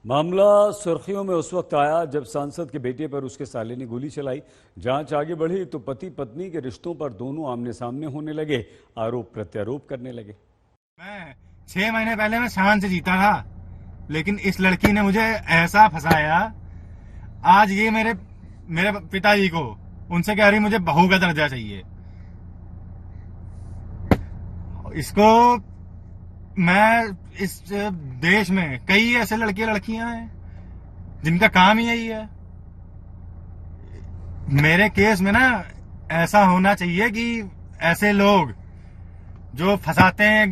मामला सुर्खियों में उस वक्त आया जब सांसद के बेटे पर उसके साले ने गोली चलाई। जांच आगे बढ़ी तो पति पत्नी के रिश्तों पर दोनों आमने सामने होने लगे, आरोप प्रत्यारोप करने लगे। मैं 6 महीने पहले मैं शान से जीता था, लेकिन इस लड़की ने मुझे ऐसा फंसाया। आज ये मेरे पिताजी को उनसे कह रही मुझे बहू का दर्जा चाहिए। इसको मैं इस देश में कई ऐसे लड़कियां हैं जिनका काम ही यही है। मेरे केस में ना ऐसा होना चाहिए कि ऐसे लोग जो फंसाते हैं,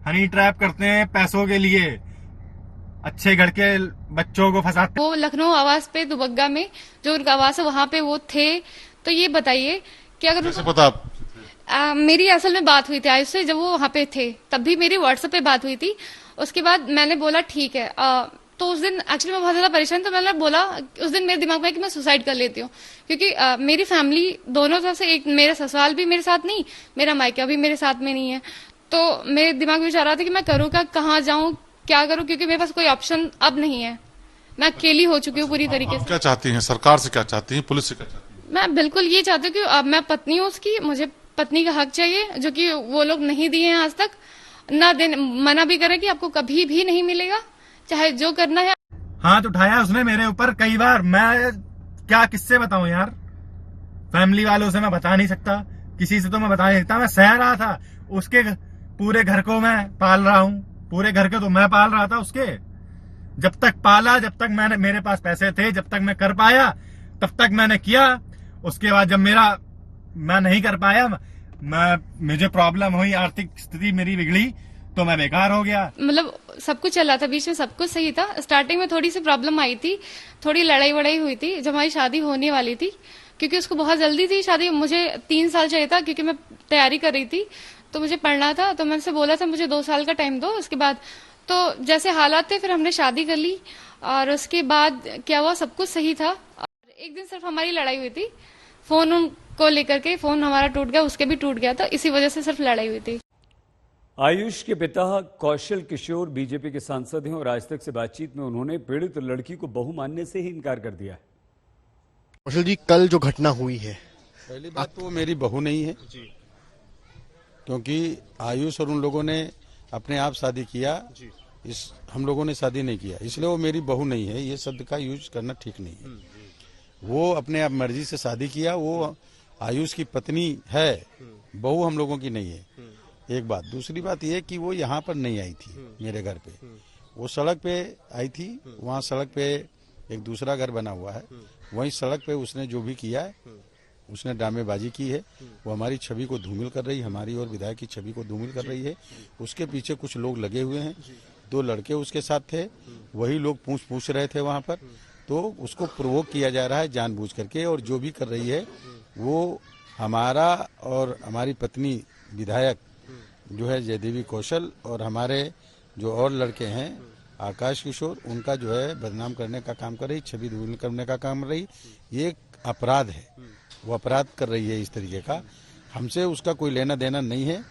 हनी ट्रैप करते हैं पैसों के लिए, अच्छे घर के बच्चों को फंसाते। वो लखनऊ आवास पे दुबग्गा में जो उनका आवास है वहां पे वो थे। तो ये बताइए कि अगर कैसे पता आप? मेरी असल में बात हुई थी आयुष से, जब वो वहां पे थे तब भी मेरी व्हाट्सएप पे बात हुई थी। उसके बाद मैंने बोला ठीक है। तो उस दिन एक्चुअली मैं बहुत ज्यादा परेशान, तो मैंने बोला उस दिन मेरे दिमाग में है कि मैं सुसाइड कर लेती हूँ, क्योंकि मेरी फैमिली दोनों तरफ से, एक मेरा ससुराल भी मेरे साथ नहीं, मेरा मायका भी मेरे साथ में नहीं है। तो मेरे दिमाग में विचार रहा था कि मैं करूँ क्या, कहाँ जाऊँ, क्या करूँ, क्योंकि मेरे पास कोई ऑप्शन अब नहीं है। मैं अकेली हो चुकी हूँ पूरी तरीके से। क्या चाहती हैं? सरकार से क्या चाहती हैं? पुलिस से क्या चाहती हैं? मैं बिल्कुल ये चाहती हूँ कि अब मैं पत्नी हूँ उसकी, मुझे पत्नी का हक चाहिए, जो कि वो लोग नहीं दिए हैं आज तक। ना देने, मना भी करें कि आपको कभी भी नहीं मिलेगा, चाहे जो करना है। हाथ उठाया उसने मेरे ऊपर कई बार। मैं क्या किससे बताऊं यार, फैमिली वालों से मैं बता नहीं सकता, किसी से तो मैं बता नहीं सकता। मैं सह रहा था, उसके पूरे घर को मैं पाल रहा हूँ, पूरे घर को तो मैं पाल रहा था उसके। जब तक पाला, जब तक मेरे पास पैसे थे, जब तक मैं कर पाया तब तक मैंने किया। उसके बाद जब मैं नहीं कर पाया, मुझे प्रॉब्लम हुई, आर्थिक स्थिति मेरी बिगड़ी, तो मैं बेकार हो गया। मतलब सब कुछ चल रहा था, बीच में सब कुछ सही था। स्टार्टिंग में थोड़ी सी प्रॉब्लम आई थी, थोड़ी लड़ाई वड़ाई हुई थी जब हमारी शादी होने वाली थी, क्योंकि उसको बहुत जल्दी थी शादी। मुझे 3 साल चाहिए था, क्योंकि मैं तैयारी कर रही थी, तो मुझे पढ़ना था। तो मैंने उनसे बोला था मुझे 2 साल का टाइम दो। उसके बाद तो जैसे हालात थे, फिर हमने शादी कर ली। और उसके बाद क्या हुआ, सब कुछ सही था। और एक दिन सिर्फ हमारी लड़ाई हुई थी, फोन को लेकर के। फोन हमारा टूट गया, उसके भी टूट गया था, इसी वजह से सिर्फ लड़ाई हुई थी। आयुष के पिता कौशल किशोर बीजेपी के सांसद हैं और आज तक से बातचीत में उन्होंने पीड़ित लड़की को बहू मानने से ही इनकार कर दिया है। कौशल जी, कल जो घटना हुई है, पहली बात तो वो मेरी बहू नहीं है, क्योंकि आयुष और उन लोगों ने अपने आप शादी किया, हम लोगों ने शादी नहीं किया, इसलिए वो मेरी बहू नहीं है। ये शब्द का यूज करना ठीक नहीं है। वो अपने आप मर्जी से शादी किया, वो आयुष की पत्नी है, बहू हम लोगों की नहीं है। एक बात। दूसरी बात ये कि वो यहाँ पर नहीं आई थी मेरे घर पे, वो सड़क पे आई थी। वहाँ सड़क पे एक दूसरा घर बना हुआ है, वहीं सड़क पे उसने जो भी किया है, उसने ड्रामेबाजी की है। वो हमारी छवि को धूमिल कर रही है, हमारी और विधायक की छवि को धूमिल कर रही है। उसके पीछे कुछ लोग लगे हुए हैं, 2 लड़के उसके साथ थे, वही लोग पूछ रहे थे वहाँ पर। तो उसको प्रोवोक किया जा रहा है जानबूझ करके, और जो भी कर रही है वो हमारा और हमारी पत्नी विधायक जो है जयदेवी कौशल और हमारे जो और लड़के हैं आकाश किशोर, उनका जो है बदनाम करने का काम कर रही, छवि धूमिल करने का काम कर रही। ये एक अपराध है, वो अपराध कर रही है इस तरीके का। हमसे उसका कोई लेना देना नहीं है।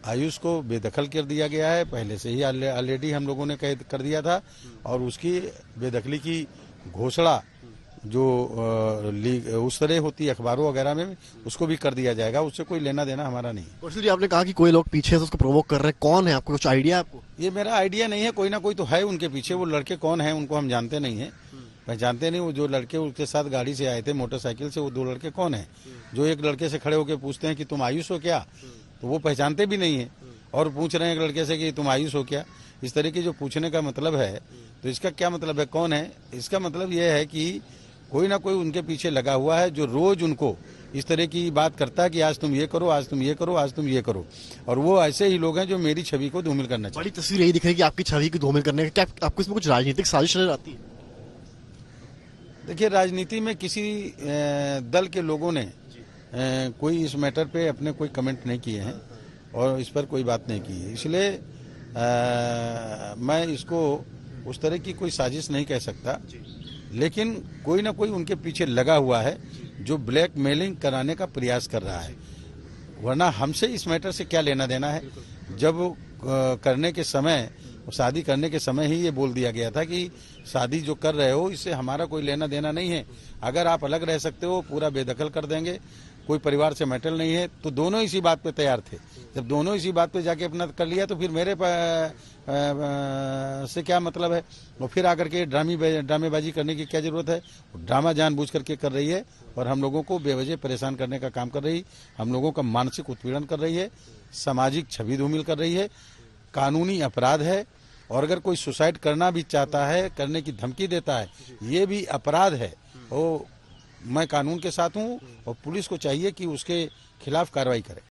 आयुष को बेदखल कर दिया गया है, पहले से ही ऑलरेडी हम लोगों ने कर दिया था, और उसकी बेदखली की घोषणा जो उस तरह होती है अखबारों वगैरह में, उसको भी कर दिया जाएगा। उससे कोई लेना देना हमारा नहीं। कौशल जी, आपने कहा कि कोई लोग पीछे से उसको प्रोवोक कर रहे हैं, कौन है? आपको कुछ आइडिया है? आपको ये मेरा आइडिया नहीं है, कोई ना कोई तो है उनके पीछे। वो लड़के कौन है उनको हम जानते नहीं है, पहचानते नहीं। वो जो लड़के उसके साथ गाड़ी से आए थे मोटरसाइकिल से, वो 2 लड़के कौन है? जो एक लड़के से खड़े होकर पूछते हैं कि तुम आयुष हो क्या, तो वो पहचानते भी नहीं है, और पूछ रहे हैं एक लड़के से कि तुम आयुष हो क्या। इस तरह के जो पूछने का मतलब है, तो इसका क्या मतलब है, कौन है? इसका मतलब यह है कि कोई ना कोई उनके पीछे लगा हुआ है, जो रोज उनको इस तरह की बात करता है कि आज तुम ये करो, आज तुम ये करो, आज तुम ये करो। और वो ऐसे ही लोग हैं जो मेरी छवि को धूमिल करना चाहिए। बड़ी तस्वीर यही दिख रही है कि आपकी छवि को धूमिल करने का। क्या आपको इसमें कुछ राजनीतिक साजिश नजर आती है? देखिए, राजनीति में किसी दल के लोगों ने कोई इस मैटर पे अपने कोई कमेंट नहीं किए हैं और इस पर कोई बात नहीं की है, इसलिए मैं इसको उस तरह की कोई साजिश नहीं कह सकता। लेकिन कोई ना कोई उनके पीछे लगा हुआ है जो ब्लैकमेलिंग कराने का प्रयास कर रहा है, वरना हमसे इस मैटर से क्या लेना देना है। जब करने के समय और शादी करने के समय ही ये बोल दिया गया था कि शादी जो कर रहे हो इससे हमारा कोई लेना देना नहीं है, अगर आप अलग रह सकते हो पूरा बेदखल कर देंगे, कोई परिवार से मैटर नहीं है। तो दोनों इसी बात पे तैयार थे। जब दोनों इसी बात पे जाके अपना कर लिया तो फिर मेरे से क्या मतलब है। और फिर आकर के ड्रामेबाजी करने की क्या जरूरत है। ड्रामा जानबूझ करके कर रही है और हम लोगों को बेवजह परेशान करने का काम कर रही, हम लोगों का मानसिक उत्पीड़न कर रही है, सामाजिक छवि धूमिल कर रही है, कानूनी अपराध है। और अगर कोई सुसाइड करना भी चाहता है, करने की धमकी देता है, ये भी अपराध है। वो मैं कानून के साथ हूँ और पुलिस को चाहिए कि उसके खिलाफ कार्रवाई करे।